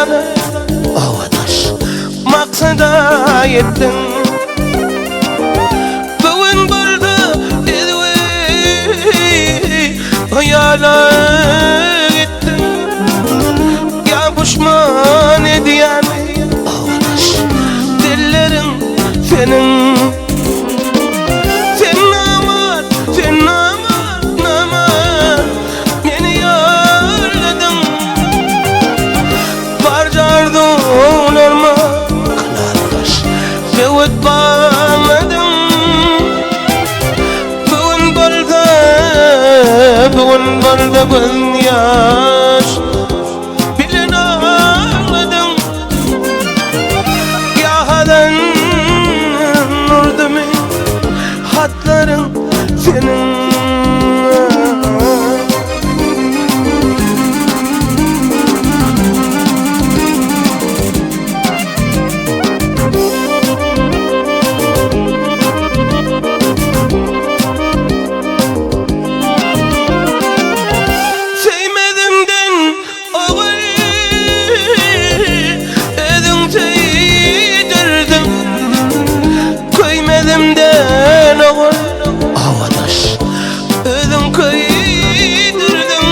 sana Avadaş maksada yettin. Bugün burada dedi hayala gittin. Ya pişman ediyen Avadaş dillerin senin. Sen aman, sen aman, aman beni yolladın. Barcardın orman Avadaş Sevut bağladın. Bugün burada gün yaş bilin ağladın. Yahadan vurdu mu hatların senin. Sevmedimden oğul edin teydirdim. Koymedimden oğul Avadaş ödüm kıydırdım.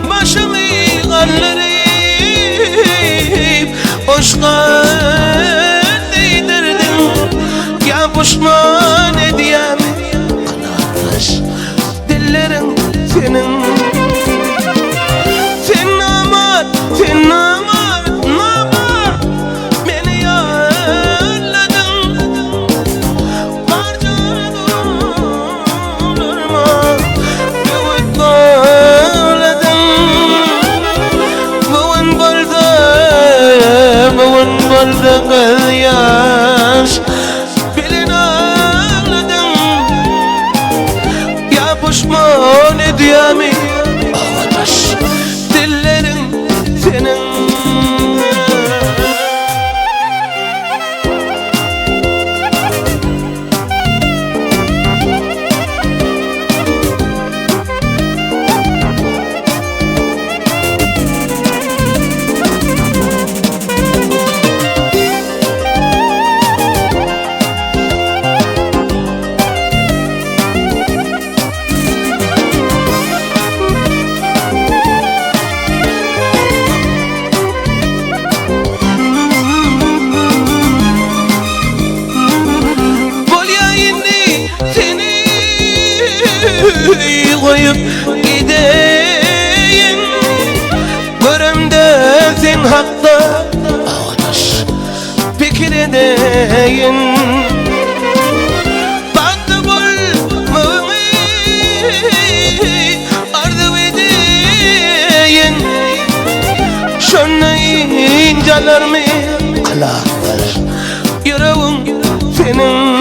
Başımı kaldırıp aşka değdirdim. Ya pişman ediyem Avadaş dillerin senin. Sen aman, sen aman, aman beni yolladın. Bugün yaş bilin ağladın. Ya pişman ediyem Avadaş dillerin senin. Koyup gideyim görümde sen hakta Avadaş fikir edeyim. Baktı bulmamı ardı edeyim. Şunla inceler mi Avadaş yüreğin senin.